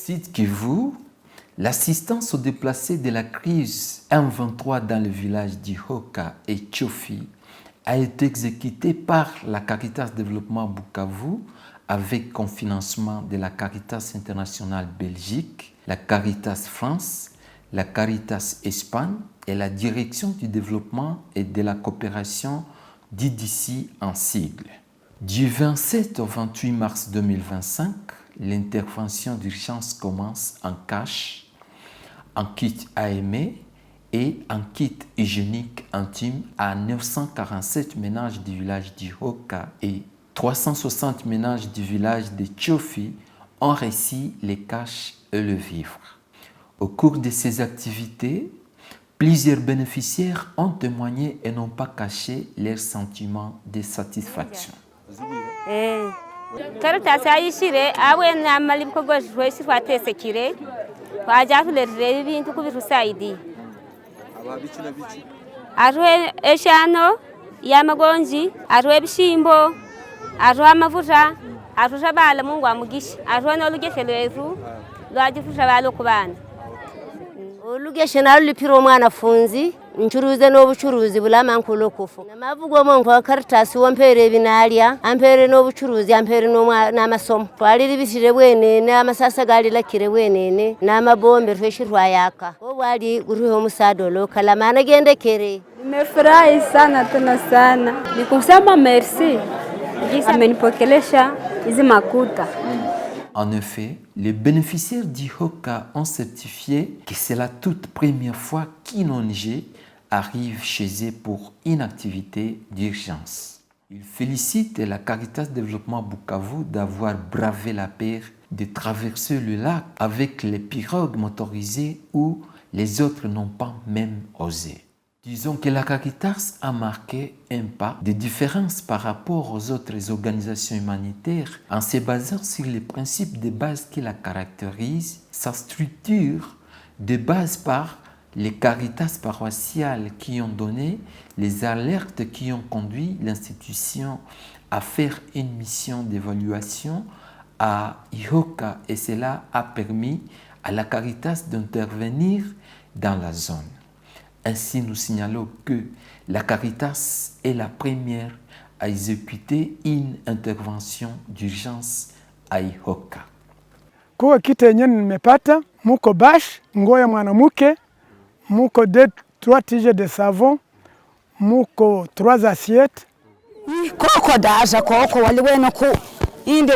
Sud Kivu, l'assistance aux déplacés de la crise M23 dans le village d'Ihoka et Tchofi a été exécutée par la Caritas Développement Bukavu avec confinancement de la Caritas Internationale Belgique, la Caritas France, la Caritas Espagne et la Direction du développement et de la coopération d'IDC en sigle. Du 27 au 28 mars 2025, l'intervention d'urgence commence en cash, en kit AME et en kit hygiénique intime à 947 ménages du village d'Ihoka et 360 ménages du village de Tchofi ont reçu les cash et le vivre. Au cours de ces activités, plusieurs bénéficiaires ont témoigné et n'ont pas caché leur sentiment de satisfaction. Olugeshe nalipira omwana funzi nchuruze n'obuchuruzi bulamankulu kufu namavugo monko Caritas wompere ebinalya ampere n'obuchuruzi ampere n'amasomo twaliribisire bwenene amasasa galilakire bwenene n'amabombe tweshirwa yaka obwali uriho omusadolo kalamana gendekere. Nimefurahi sana tena sana, nikusema merci jinsi amenipokelesha hizi makuta. En effet, les bénéficiaires d'Ihoka ont certifié que c'est la toute première fois qu'une ONG arrive chez eux pour une activité d'urgence. Ils félicitent la Caritas Développement Bukavu d'avoir bravé la peur de traverser le lac avec les pirogues motorisées où les autres n'ont pas même osé. Disons que la Caritas a marqué un pas de différence par rapport aux autres organisations humanitaires en se basant sur les principes de base qui la caractérisent, sa structure de base par les Caritas paroissiales qui ont donné les alertes qui ont conduit l'institution à faire une mission d'évaluation à Ihoka et cela a permis à la Caritas d'intervenir dans la zone. Ainsi, nous signalons que la Caritas est la première à exécuter une intervention d'urgence à Ihoka. Kwa kitu yenye nimepata muko bash ngoya mwanamke muko 3 tiges de savon muko 3 assiettes koko daja koko waliweno ku inde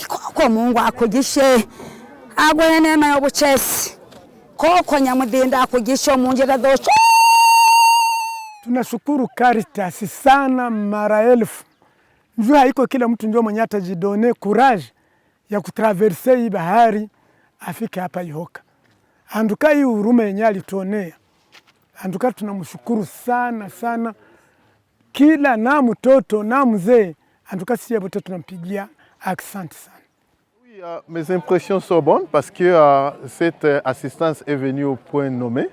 koko Mungu akugishe agwene na yobuchesi koko nyamudinda akugisha munjira dosho. Tunashukuru Caritas sana mara elfu. Njoo haiko kila mtu njoo mwenye atajidone courage ya kutraverse hii bahari afike hapa Ihoka. Anduka hii huruma yenye alituonea. Anduka tunamshukuru sana sana. Kila na mtoto na mzee anduka sisi wote tunampigia asante sana. Mes impressions sont bonnes parce que cette assistance est venue au point nommé.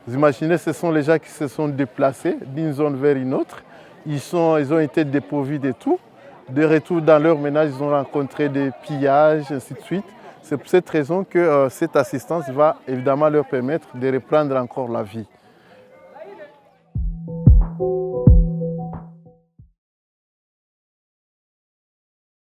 Vous imaginez, ce sont les gens qui se sont déplacés d'une zone vers une autre. Ils ont été dépourvus de tout. De retour dans leur ménage, ils ont rencontré des pillages, ainsi de suite. C'est pour cette raison que cette assistance va évidemment leur permettre de reprendre encore la vie.